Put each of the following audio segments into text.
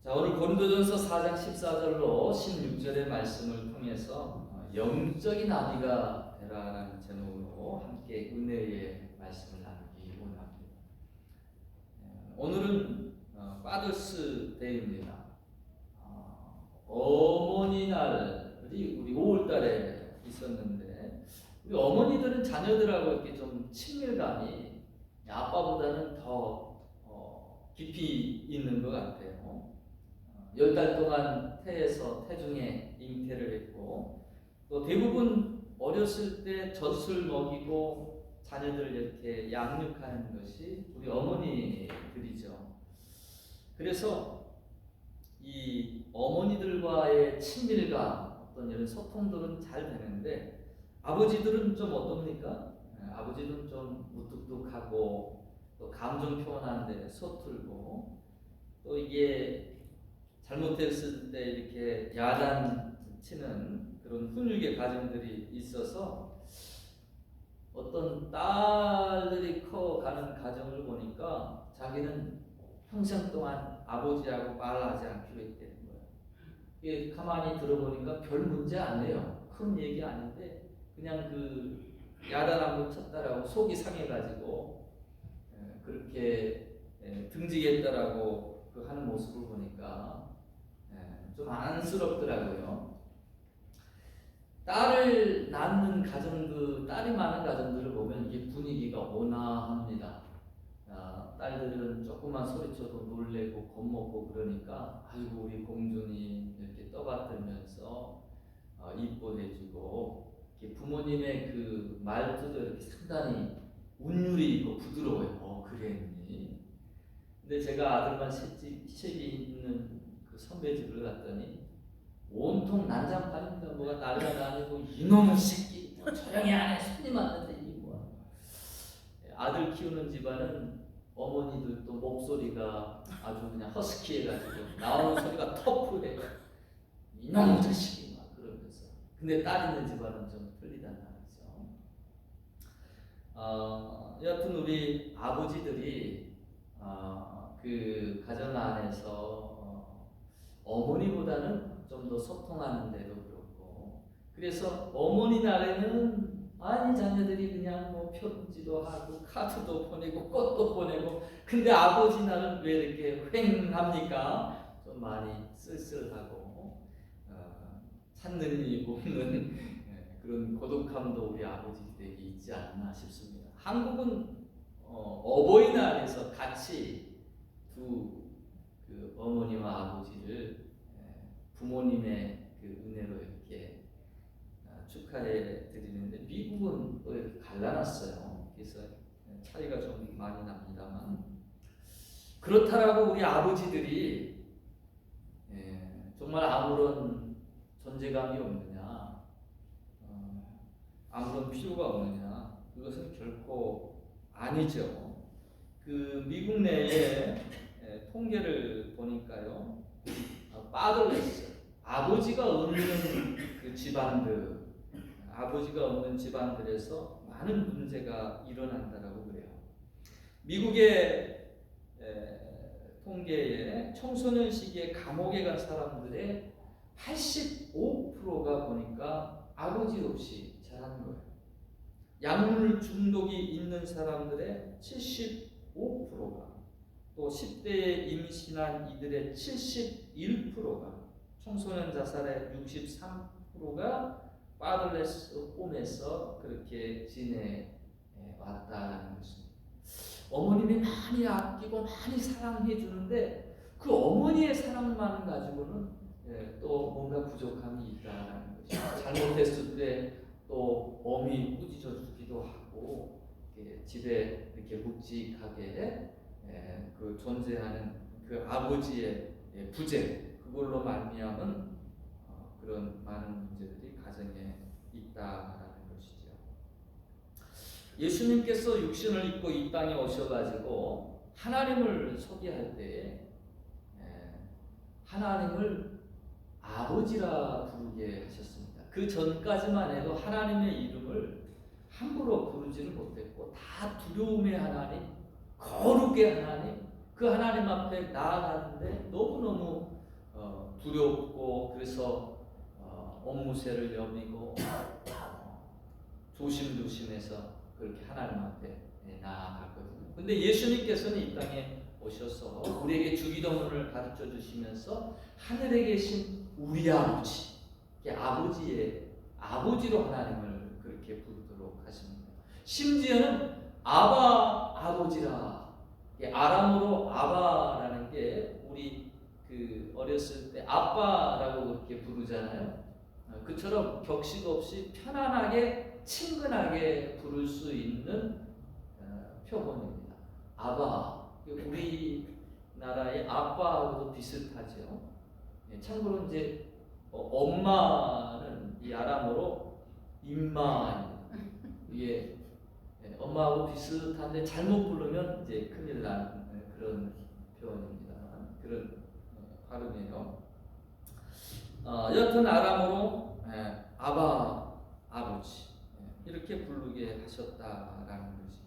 자, 오늘 고린도전서 4장 14절로 16절의 말씀을 통해서 영적인 아비가 되라는 제목으로 함께 은혜의 말씀을 나누기 원합니다. 오늘은 파더스 데이입니다. 어머니 날이 우리 5월달에 있었는데, 우리 어머니들은 자녀들하고 이렇게 좀 친밀감이 아빠보다는 더 깊이 있는 것 같아요. 10달 동안 태중에 잉태를 했고, 또 대부분 어렸을 때 젖을 먹이고 자녀들을 이렇게 양육하는 것이 우리 어머니들이죠. 그래서 이 어머니들과의 친밀감, 어떤 이런 소통들은 잘 되는데, 아버지들은 좀 어떻습니까? 아버지는 좀 무뚝뚝하고, 또 감정 표현하는 데 서툴고, 또 이게 잘못했을 때 이렇게 야단치는 그런 훈육의 과정들이 있어서, 어떤 딸들이 커가는 과정을 보니까 자기는 평생 동안 아버지하고 말하지 않기로 했다는 거예요. 이게 가만히 들어보니까 별 문제 아니에요. 큰 얘기 아닌데 그냥 그 야단 한번 쳤다라고 속이 상해가지고 그렇게 등지겠다라고 그 하는 모습을 보니까 좀 안쓰럽더라고요. 딸을 낳는 가정들, 딸이 많은 가정들을 보면 이게 분위기가 온화합니다. 딸들은 조금만 소리쳐도 놀래고 겁먹고 그러니까, 아이고 우리 공주님 이렇게 떠받들면서 이뻐해주고, 부모님의 그 말투도 이렇게 상당히 운율이 있고 부드러워요. 그랬니? 근데 제가 아들만 셋이 있는 그 선배 집을 갔더니 온통 난장판입니다. 뭐가 날라다니고 이놈의 새끼 조용히 안 해, 손님 왔는데 이게 뭐야. 아들 키우는 집안은 어머니들도 목소리가 아주 그냥 허스키해가지고 나오는 소리가 터프해요. 이놈의 자식이 막 그러면서. 근데 딸 있는 집안은 좀 틀리단 말이죠. 여하튼 우리 아버지들이 그 가정 안에서 어머니보다는 좀 더 소통하는 데도 그렇고, 그래서 어머니 날에는 많이 자녀들이 그냥 뭐 편지도 하고 카드도 보내고 꽃도 보내고, 근데 아버지 날은 왜 이렇게 휑합니까? 좀 많이 쓸쓸하고 찾는 이 없는 그런 고독함도 우리 아버지들에게 있지 않나 싶습니다. 한국은 어버이날에서 같이 그 어머니와 아버지를 부모님의 그 은혜로 이렇게 축하해 드리는데, 미국은 또 이렇게 갈라놨어요. 그래서 차이가 좀 많이 납니다만, 그렇다라고 우리 아버지들이 정말 아무런 존재감이 없느냐, 아무런 필요가 없느냐, 그것은 결코 아니죠. 그 미국 내에 통계를 보니까요, 파더레스, 아버지가 없는 그 집안들, 아버지가 없는 집안들에서 많은 문제가 일어난다라고 그래요. 미국의 통계에 청소년 시기에 감옥에 간 사람들의 85%가 보니까 아버지 없이 자란 거예요. 약물 중독이 있는 사람들의 75%가, 또 10대에 임신한 이들의 71%가, 청소년 자살의 63%가 파더레스 홈에서 그렇게 지내왔다는 것입니다. 어머님이 많이 아끼고 많이 사랑해 주는데, 그 어머니의 사랑만 가지고는 또 뭔가 부족함이 있다는 것이죠. 잘못했을 때 또 엄히 꾸짖어 주기도 하고, 집에 이렇게 묵직하게 그 존재하는 그 아버지의 부재, 그걸로 말미암은 그런 많은 문제들이 가정에 있다라는 것이죠. 예수님께서 육신을 입고 이 땅에 오셔가지고 하나님을 소개할 때 하나님을 아버지라 부르게 하셨습니다. 그 전까지만 해도 하나님의 이름을 함부로 부르지를 못했고, 다 두려움의 하나님, 거룩의 하나님, 그 하나님 앞에 나아가는데 너무너무 두렵고 그래서 옹무새를 여미고 조심조심해서 그렇게 하나님 앞에 나아갔거든요. 근데 예수님께서는 이 땅에 오셔서 우리에게 주기도문을 가르쳐 주시면서 하늘에 계신 우리 아버지, 아버지로 하나님을 그렇게 부르도록 하십니다. 심지어는 아바 아버지라, 아람어로 아바라는 게 우리 어렸을 때 아빠라고 그렇게 부르잖아요. 그처럼 격식 없이 편안하게 친근하게 부를 수 있는 표본입니다. 아바, 우리나라의 아빠하고도 비슷하죠. 참고로 이제 엄마는 이 아람어로 임마입니다. 이게 엄마하고 비슷한데 잘못 부르면 이제 큰일 나는 그런 표현입니다. 그런 발음이에요. 여튼 아람어로 아바 아버지 이렇게 부르게 하셨다라는 것이죠.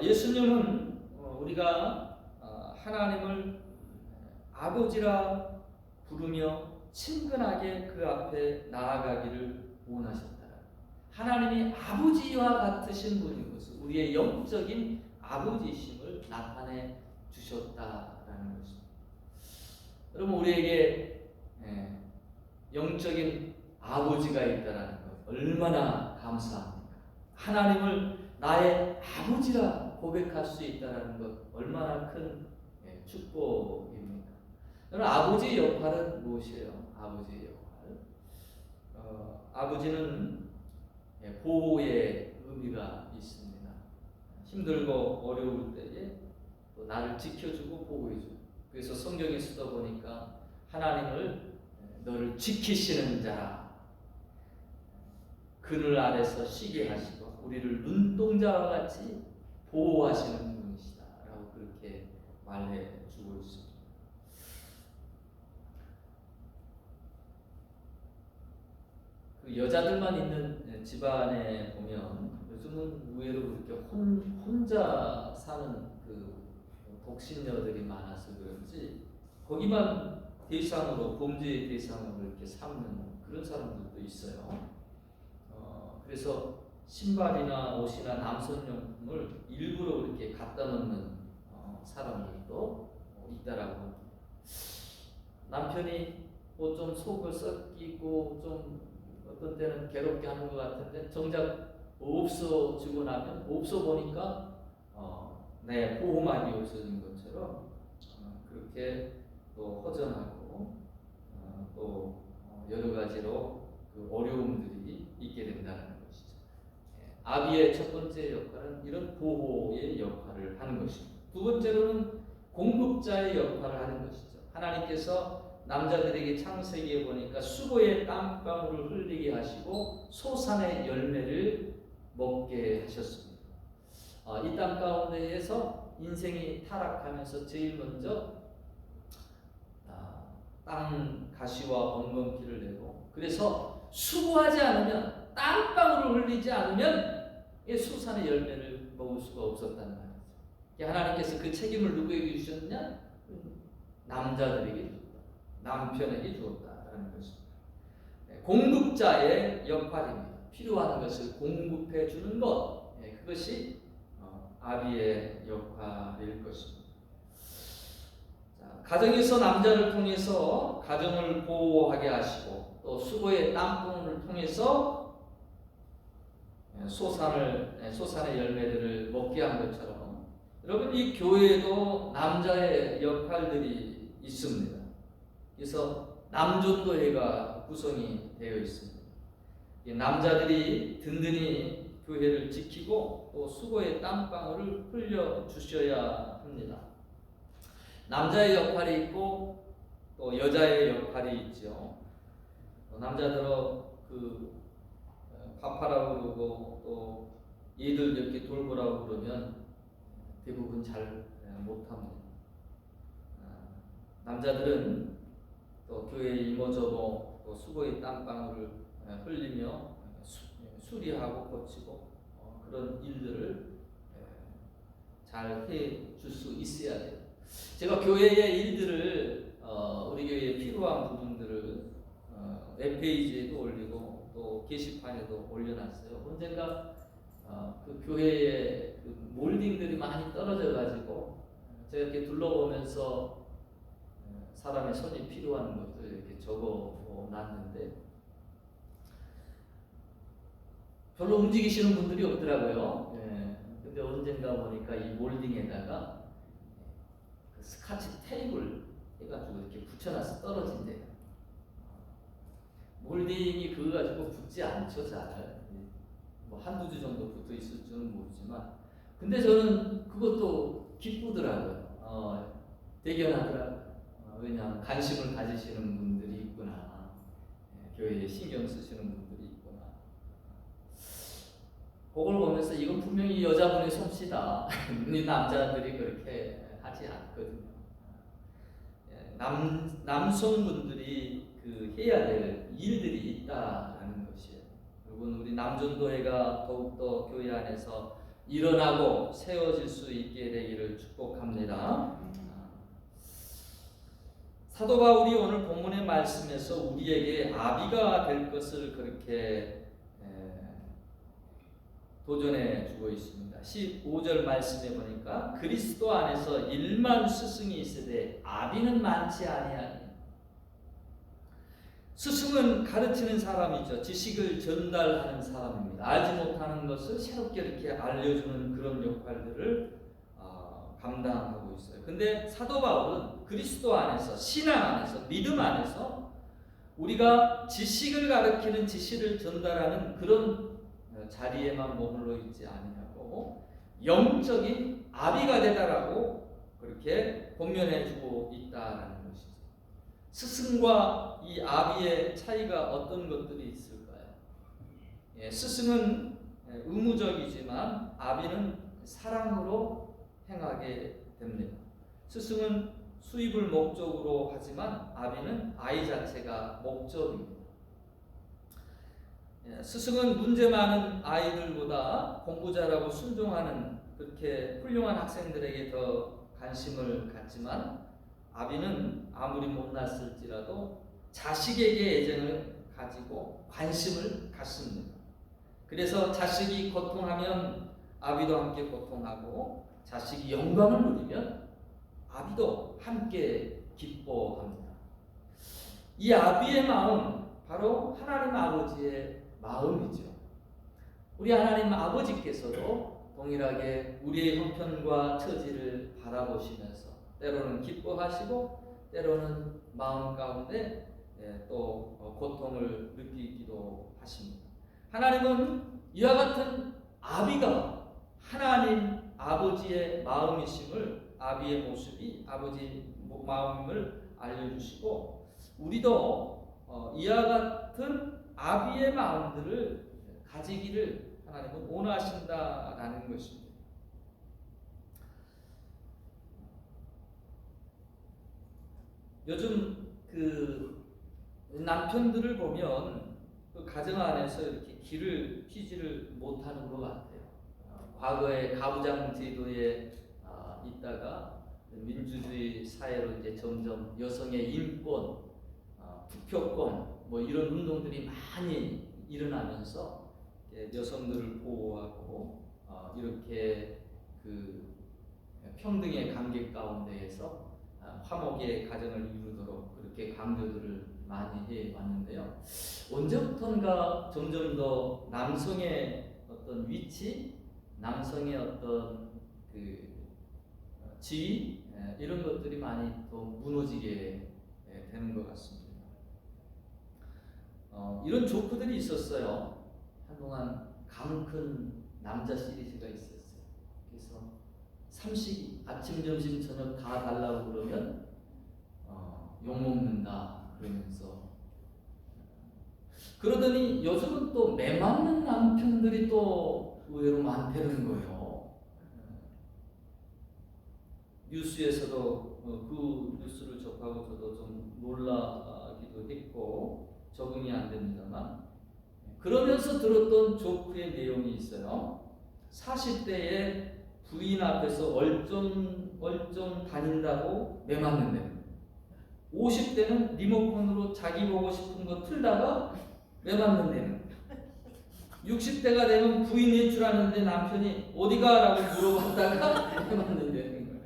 예수님은 우리가 하나님을 아버지라 부르며 친근하게 그 앞에 나아가기를 원하셨다. 하나님이 아버지와 같으신 분인 것을, 우리의 영적인 아버지이심을 나타내 주셨다라는 것입니다. 여러분, 우리에게 영적인 아버지가 있다라는 것 얼마나 감사합니까? 하나님을 나의 아버지라 고백할 수 있다라는 것 얼마나 큰 축복입니까? 여러분, 아버지의 역할은 무엇이에요? 아버지의 역할. 아버지는 보호의 의미가 있습니다. 힘들고 어려울 때에 또 나를 지켜주고 보호해주고. 그래서 성경에서도 보니까 하나님을 너를 지키시는 자라, 그늘 아래서 쉬게 하시고 우리를 눈동자와 같이 보호하시는 분이시다 라고 그렇게 말해주고 있습니다. 그 여자들만 있는 집안에 보면 요즘은 의외로 그렇게 혼자 사는 그 독신녀들이 많아서 그런지 거기만 대상으로, 범죄의 대상으로 이렇게 삼는 그런 사람들도 있어요. 그래서 신발이나 옷이나 남성용품을 일부러 이렇게 갖다 놓는 사람들도 있다라고 합니다. 남편이 뭐 좀 속을 썩이고 좀 어떤 때는 괴롭게 하는 것 같은데 정작 없어지고 나면 없어 보니까 내 보호막이 없어진 것처럼 그렇게 또 허전하고 또 여러 가지로 그 어려움들이 있게 된다는 것이죠. 아비의 첫 번째 역할은 이런 보호의 역할을 하는 것입니다. 두 번째로는 공급자의 역할을 하는 것이죠. 하나님께서 남자들에게 창세기에 보니까 수고의 땀방울을 흘리게 하시고 소산의 열매를 먹게 하셨습니다. 이 땅 가운데에서 인생이 타락하면서 제일 먼저 땅 가시와 엉겅퀴를 내고, 그래서 수고하지 않으면, 땀방울을 흘리지 않으면 소산의 열매를 먹을 수가 없었다는 말이죠. 하나님께서 그 책임을 누구에게 주셨느냐? 남자들에게 주었다. 남편에게 주었다라는 것입니다. 공급자의 역할입니다. 필요한 것을 공급해 주는 것, 그것이 아비의 역할일 것입니다. 가정에서 남자를 통해서 가정을 보호하게 하시고 또 수고의 땀방울을 통해서 소산의 열매들을 먹게 한 것처럼 여러분, 이 교회에도 남자의 역할들이 있습니다. 그래서 남전도회가 구성이 되어 있습니다. 남자들이 든든히 교회를 지키고 또 수고의 땀방울을 흘려 주셔야 합니다. 남자의 역할이 있고 또 여자의 역할이 있죠. 남자들은 밥하라고 그러고 또 얘들 이렇게 돌보라고 그러면 대부분 잘 못합니다. 남자들은 또 교회 이모저모 또 수고의 땀방울을 흘리며 수리하고 고치고 그런 일들을 잘 해 줄 수 있어야 돼요. 제가 교회의 일들을 우리 교회에 필요한 부분들을 웹페이지에도 올리고 또 게시판에도 올려놨어요. 언젠가 그 교회에 그 몰딩들이 많이 떨어져 가지고 제가 이렇게 둘러보면서 사람의 손이 필요한 것들 이렇게 적어 놨는데 별로 움직이시는 분들이 없더라고요. 근데 언젠가 보니까 이 몰딩에다가 그 스카치 테이블 해가지고 이렇게 붙여놔서 떨어진대요. 몰딩이 그거 가지고 붙지 않죠, 잘. 뭐 한두 주 정도 붙어 있을 줄은 모르지만, 근데 저는 그것도 기쁘더라고요. 대견하더라고요. 왜냐하면 관심을 가지시는 분들이 있구나. 교회에 신경 쓰시는 분들이 있구나. 그걸 보면서 이건 분명히 여자분의 솜씨다. 우리 남자들이 그렇게 하지 않거든요. 남성분들이 그 해야 될 일들이 있다라는 것이에요. 여러분, 우리 남전도회가 더욱더 교회 안에서 일어나고 세워질 수 있게 되기를 축복합니다. 사도 바울이 오늘 본문의 말씀에서 우리에게 아비가 될 것을 그렇게 도전해 주고 있습니다. 15절 말씀에 보니까 그리스도 안에서 1만 스승이 있으되 아비는 많지 아니하니. 스승은 가르치는 사람이죠. 지식을 전달하는 사람입니다. 알지 못하는 것을 새롭게 이렇게 알려주는 그런 역할들을 감당하고 있어요. 근데 사도 바울은 그리스도 안에서, 신앙 안에서, 믿음 안에서 우리가 지식을 가르치는, 지식을 전달하는 그런 자리에만 머물러 있지 아니하고 영적인 아비가 되다라고 그렇게 권면해주고 있다라는 것이죠. 스승과 이 아비의 차이가 어떤 것들이 있을까요? 스승은 의무적이지만 아비는 사랑으로 행하게 됩니다. 스승은 수입을 목적으로 하지만 아비는 아이 자체가 목적입니다. 스승은 문제 많은 아이들보다 공부 잘하고 순종하는 그렇게 훌륭한 학생들에게 더 관심을 갖지만 아비는 아무리 못났을지라도 자식에게 애정을 가지고 관심을 갖습니다. 그래서 자식이 고통하면 아비도 함께 고통하고 자식이 영광을 누리면 아비도 함께 기뻐합니다. 이 아비의 마음, 바로 하나님 아버지의 마음이죠. 우리 하나님 아버지께서도 동일하게 우리의 형편과 처지를 바라보시면서 때로는 기뻐하시고 때로는 마음 가운데 또 고통을 느끼기도 하십니다. 하나님은 이와 같은 아비가 하나님 아버지의 마음이심을, 아비의 모습이 아버지 마음을 알려주시고 우리도 이와 같은 아비의 마음들을 가지기를 하나님은 원하신다라는 것입니다. 요즘 그 남편들을 보면 그 가정 안에서 이렇게 길을 피지를 못하는 것 같아요. 과거에 가부장 제도에 있다가 민주주의 사회로 이제 점점 여성의 인권, 투표권 뭐 이런 운동들이 많이 일어나면서 여성들을 보호하고 이렇게 그 평등의 관계 가운데에서 화목의 가정을 이루도록 그렇게 강조들을 많이 해 왔는데요. 언제부턴가 점점 더 남성의 어떤 위치, 남성의 어떤 그 지위 이런 것들이 많이 더 무너지게 되는 것 같습니다. 이런 조크들이 있었어요. 한동안 강큰 남자 시리즈가 있었어요. 그래서 삼식이 아침, 점심, 저녁 다 달라고 그러면 욕먹는다 그러면서 그러더니 요즘은 또 매맞는 남편들이 또 의외로 많다는 거예요. 뉴스에서도 그 뉴스를 접하고 저도 좀 놀라기도 했고 적응이 안 됩니다만 그러면서 들었던 조크의 내용이 있어요. 40대에 부인 앞에서 얼좀 다닌다고 매맞는데 50대는 리모컨으로 자기 보고 싶은 거 틀다가 왜 맞는다는 거예요. 60대가 되면 부인 외출하는데 남편이 어디가? 라고 물어봤다가 왜 맞는다는 거예요.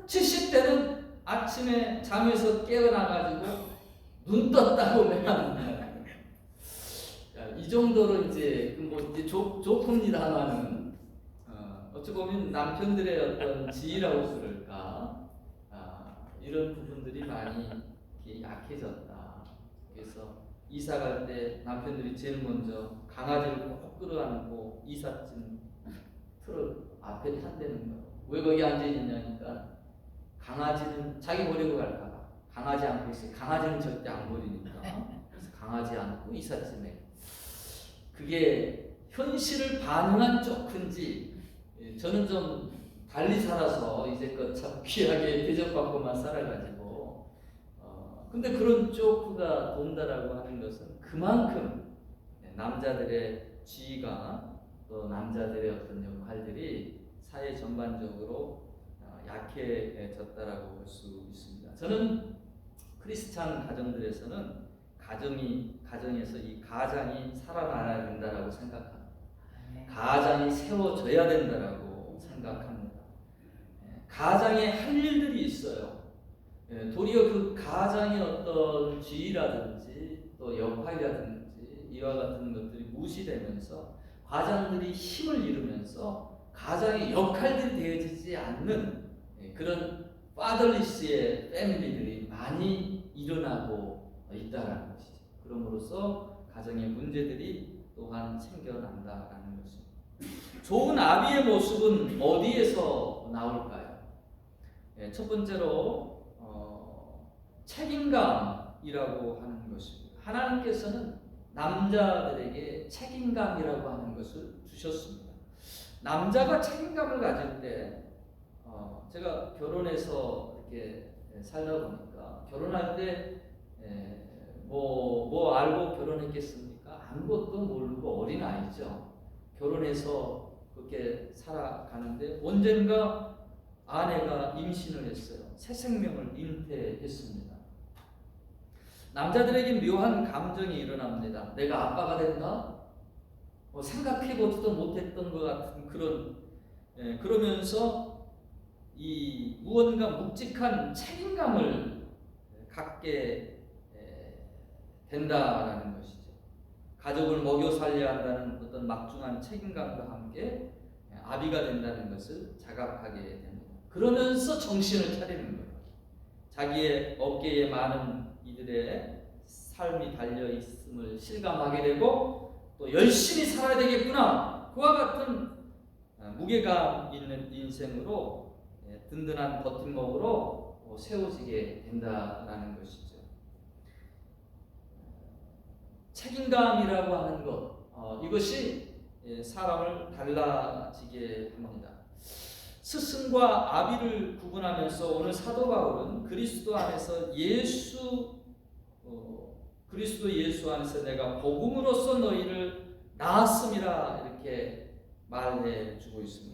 70대는 아침에 잠에서 깨어나가지고 눈 떴다고 왜 맞는다는 거예요. 이 정도로 이제 이제 조금이다마는 어찌 보면 남편들의 어떤 지위라고 그럴까, 이런 부분들이 많이 이렇게 약해졌다. 그래서 이사 갈 때 남편들이 제일 먼저 강아지를 꼭 끌어안고 이삿짐 트럭 앞에 탄다는 거예요. 왜 거기 앉아 있느냐니까 강아지는 자기 버리고 갈까봐 강아지 안고 있어요. 강아지는 절대 안 버리니까. 그래서 강아지 안고 이삿짐에. 그게 현실을 반영한 쪽인지, 저는 좀 달리 살아서 이제껏 참 귀하게 대접받고만 살아가지고, 근데 그런 쪽가 돈다라고 하는 것은 그만큼 남자들의 지위가, 또 남자들의 어떤 역할들이 사회 전반적으로 약해졌다라고 볼 수 있습니다. 저는 크리스찬 가정들에서는 가정에서 이 가장이 살아나야 된다라고 생각합니다. 가장이 세워져야 된다라고 생각합니다. 가장에 할 일들이 있어요. 도리어 그 가장의 어떤 지위라든지 또 역할이라든지 이와 같은 것들이 무시되면서 가장들이 힘을 잃으면서 가장의 역할들이 되어지지 않는 그런 파더리스의 패밀리들이 많이 일어나고 있다라는 것이죠. 그럼으로써 가정의 문제들이 또한 생겨난다라는 것입니다. 좋은 아비의 모습은 어디에서 나올까요? 첫 번째로 책임감이라고 하는 것입니다. 하나님께서는 남자들에게 책임감이라고 하는 것을 주셨습니다. 남자가 책임감을 가질 때, 제가 결혼해서 이렇게 살다 보니까 결혼할 때 뭐 알고 결혼했겠습니까? 아무것도 모르고 어린아이죠. 결혼해서 그렇게 살아가는데 언젠가 아내가 임신을 했어요. 새 생명을 잉태했습니다. 남자들에게 묘한 감정이 일어납니다. 내가 아빠가 된다? 생각해보지도 못했던 것 같은 그런, 그러면서 이 무언가 묵직한 책임감을 갖게 된다라는 것이죠. 가족을 먹여 살려야 한다는 어떤 막중한 책임감과 함께 아비가 된다는 것을 자각하게 됩니다. 그러면서 정신을 차리는 거예요. 자기의 어깨에 많은 이들의 삶이 달려 있음을 실감하게 되고 또 열심히 살아야 되겠구나. 그와 같은 무게감 있는 인생으로 든든한 버팀목으로 세워지게 된다라는 것이죠. 책임감이라고 하는 것, 이것이 사람을 달라지게 합니다. 스승과 아비를 구분하면서 오늘 사도 바울은 그리스도 예수 안에서 내가 복음으로써 너희를 낳았음이라 이렇게 말해 주고 있습니다.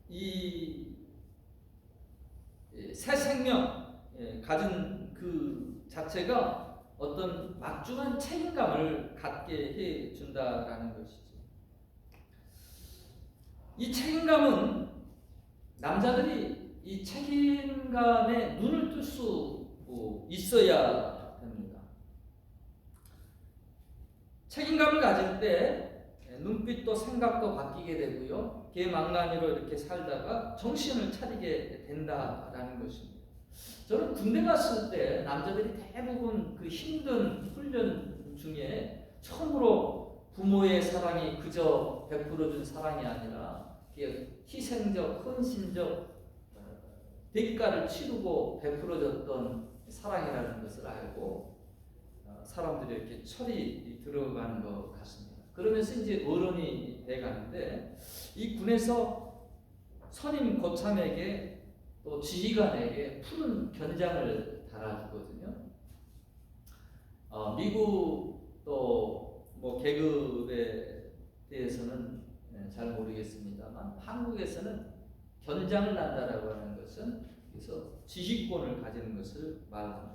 이 새 생명 가진 그 자체가 어떤 막중한 책임감을 갖게 해 준다라는 것이죠. 이 책임감은 남자들이 이 책임감에 눈을 뜰 수 있어야 됩니다. 책임감을 가질 때 눈빛도 생각도 바뀌게 되고요. 개망나니로 이렇게 살다가 정신을 차리게 된다라는 것입니다. 저는 군대 갔을 때 남자들이 대부분 그 힘든 훈련 중에 처음으로 부모의 사랑이 그저 베풀어준 사랑이 아니라 희생적, 헌신적 대가를 치르고 베풀어졌던 사랑이라는 것을 알고 사람들이 이렇게 철이 들어가는 것 같습니다. 그러면서 이제 어른이 돼가는데 이 군에서 선임 고참에게 또 지휘관에게 푸른 견장을 달아주거든요. 미국 또 뭐 계급에 대해서는 잘 모르겠습니다만 한국에서는 견장을 난다라고 하는 것은 그래서 지휘권을 가지는 것을 말합니다.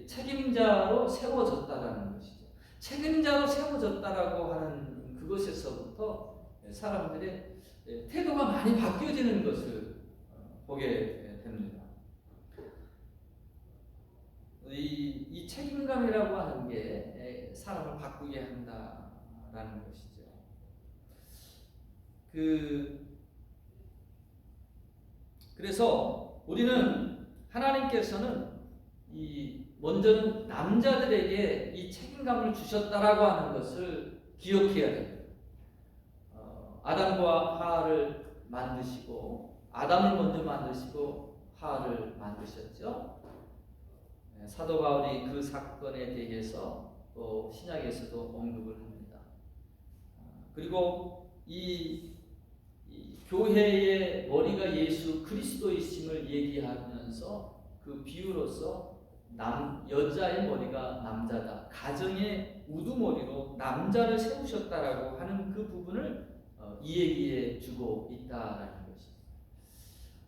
책임자로 세워졌다라는 것이죠. 책임자로 세워졌다라고 하는 그것에서부터 사람들의 태도가 많이 바뀌어지는 것을 보게 됩니다. 이 책임감이라고 하는 게 사람을 바꾸게 한다라는 것이죠. 그래서 우리는 하나님께서는 먼저는 남자들에게 이 책임감을 주셨다라고 하는 것을 기억해야 돼요. 아담과 하와를 만드시고 아담을 먼저 만드시고 하와를 만드셨죠. 사도 바울이 그 사건에 대해서 또 신약에서도 언급을 합니다. 그리고 이 교회의 머리가 예수 그리스도이심을 얘기하면서 그 비유로서 여자의 머리가 남자다. 가정의 우두머리로 남자를 세우셨다라고 하는 그 부분을 이야기해 주고 있다라는 것입니다.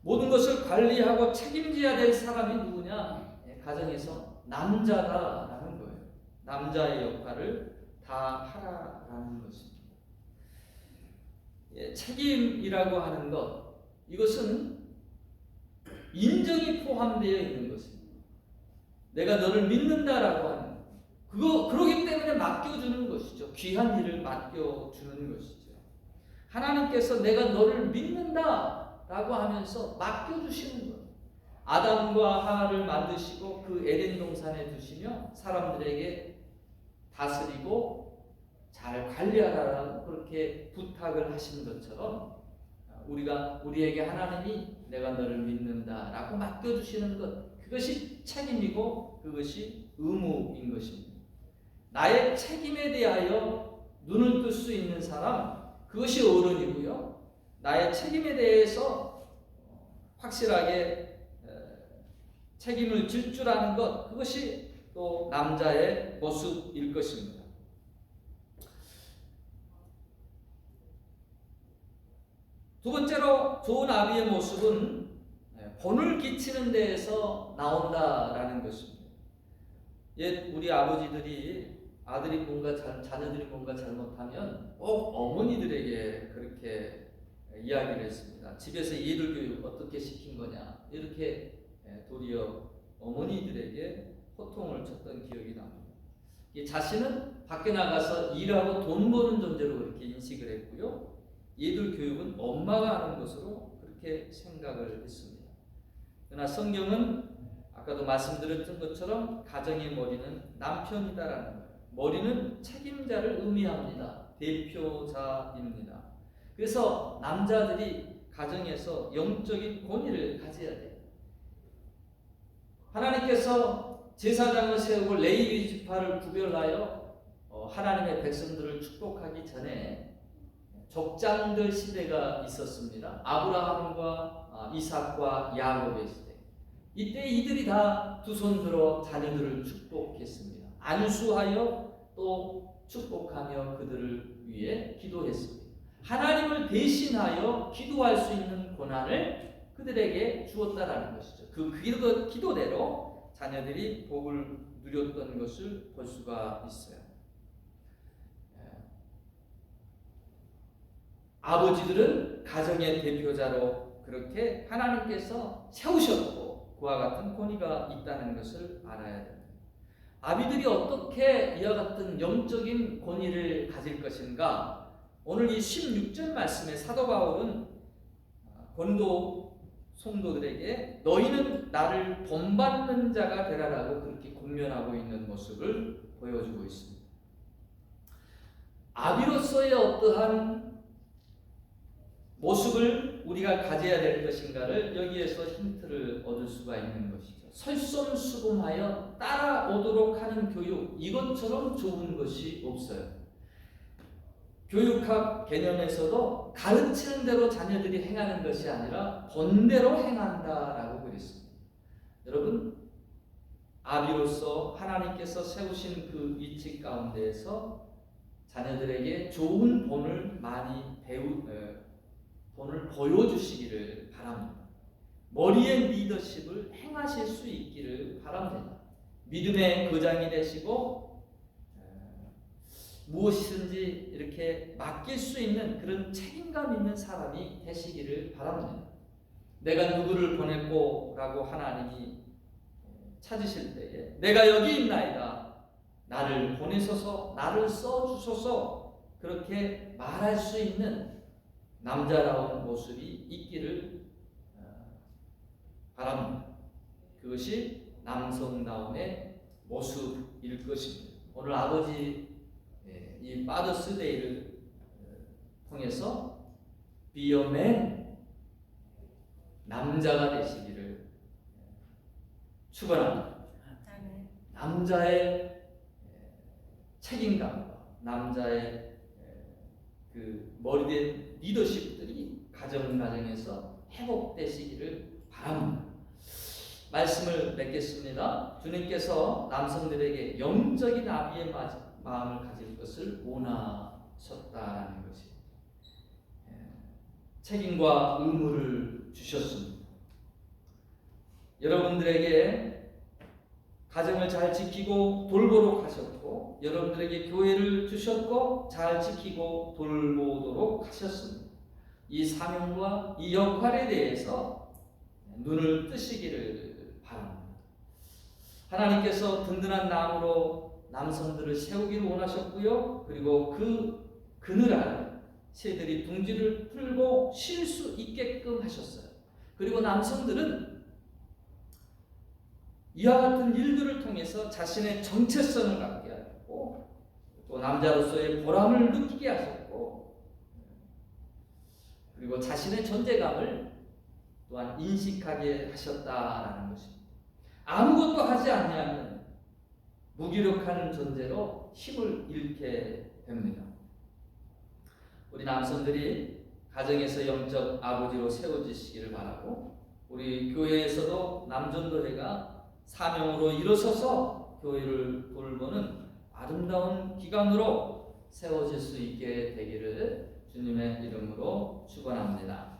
모든 것을 관리하고 책임져야 될 사람이 누구냐? 가정에서 남자다라는 거예요. 남자의 역할을 다 하라라는 것입니다. 책임이라고 하는 것, 이것은 인정이 포함되어 있는 것입니다. 내가 너를 믿는다라고 하는 그러기 때문에 맡겨주는 것이죠. 귀한 일을 맡겨주는 것이죠. 하나님께서 내가 너를 믿는다라고 하면서 맡겨주시는 것. 아담과 하와를 만드시고 그 에덴 동산에 두시며 사람들에게 다스리고 잘 관리하라라고 그렇게 부탁을 하신 것처럼 우리에게 하나님이 내가 너를 믿는다라고 맡겨주시는 것, 그것이 책임이고 그것이 의무인 것입니다. 나의 책임에 대하여 눈을 뜰 수 있는 사람, 그것이 어른이고요. 나의 책임에 대해서 확실하게 책임을 질 줄 아는 것, 그것이 또 남자의 모습일 것입니다. 두 번째로 좋은 아비의 모습은 본을 끼치는 데에서 나온다라는 것입니다. 옛 우리 아버지들이 자녀들이 뭔가 잘못하면 꼭 어머니들에게 그렇게 이야기를 했습니다. 집에서 예를 교육 어떻게 시킨 거냐, 이렇게 도리어 어머니들에게 호통을 쳤던 기억이 납니다. 자신은 밖에 나가서 일하고 돈 버는 존재로 그렇게 인식을 했고요. 얘들 교육은 엄마가 하는 것으로 그렇게 생각을 했습니다. 그러나 성경은 아까도 말씀드렸던 것처럼 가정의 머리는 남편이다라는 거예요. 머리는 책임자를 의미합니다. 대표자입니다. 그래서 남자들이 가정에서 영적인 권위를 가져야 돼요. 하나님께서 제사장을 세우고 레위기 지파를 구별하여 하나님의 백성들을 축복하기 전에 족장들 시대가 있었습니다. 아브라함과 이삭과 야곱의 시대. 이때 이들이 다 두 손 들어 자녀들을 축복했습니다. 안수하여 또 축복하며 그들을 위해 기도했습니다. 하나님을 대신하여 기도할 수 있는 권한을 그들에게 주었다라는 것이죠. 그 기도대로 자녀들이 복을 누렸던 것을 볼 수가 있어요. 아버지들은 가정의 대표자로 그렇게 하나님께서 세우셨고 그와 같은 권위가 있다는 것을 알아야 됩니다. 아비들이 어떻게 이와 같은 영적인 권위를 가질 것인가? 오늘 이 16절 말씀에 사도 바울은 고린도 성도들에게 너희는 나를 본받는 자가 되라라고 그렇게 권면하고 있는 모습을 보여주고 있습니다. 아비로서의 어떠한 모습을 우리가 가져야 될 것인가를 여기에서 힌트를 얻을 수가 있는 것이죠. 설솜수범하여 따라오도록 하는 교육, 이것처럼 좋은 것이 없어요. 교육학 개념에서도 가르치는 대로 자녀들이 행하는 것이 아니라 본대로 행한다라고 그랬습니다. 여러분, 아비로서 하나님께서 세우신 그 위치 가운데에서 자녀들에게 좋은 본을 모범을 보여주시기를 바랍니다. 머리의 리더십을 행하실 수 있기를 바랍니다. 믿음의 거장이 되시고 무엇이든지 이렇게 맡길 수 있는 그런 책임감 있는 사람이 되시기를 바랍니다. 내가 누구를 보냈고 라고 하나님이 찾으실 때에 내가 여기 있나이다, 나를 보내소서, 나를 써주소서, 그렇게 말할 수 있는 남자다운 모습이 있기를 바랍니다. 그것이 남성다움의 모습일 것입니다. 오늘 아버지 이 파더스데이를 통해서 Be a man, 남자가 되시기를 축원합니다. 남자의 책임감과 남자의 그 머리된 리더십들이 가정에서 회복되시기를 바랍니다. 말씀을 맺겠습니다. 주님께서 남성들에게 영적인 아비의 마음을 가질 것을 원하셨다라는 것이 책임과 의무를 주셨습니다. 여러분들에게 가정을 잘 지키고 돌보도록 하셨고, 여러분들에게 교회를 주셨고 잘 지키고 돌보도록 하셨습니다. 이 사명과 이 역할에 대해서 눈을 뜨시기를 바랍니다. 하나님께서 든든한 나무로 남성들을 세우기를 원하셨고요. 그리고 그 그늘 아래 새들이 둥지를 풀고 쉴 수 있게끔 하셨어요. 그리고 남성들은 이와 같은 일들을 통해서 자신의 정체성을 갖게 하셨고, 또 남자로서의 보람을 느끼게 하셨고, 그리고 자신의 존재감을 또한 인식하게 하셨다라는 것입니다. 아무것도 하지 않냐면 무기력한 존재로 힘을 잃게 됩니다. 우리 남성들이 가정에서 영적 아버지로 세워지시기를 바라고, 우리 교회에서도 남전도회가 사명으로 일어서서 교회를 돌보는 아름다운 기관으로 세워질 수 있게 되기를 주님의 이름으로 축원합니다.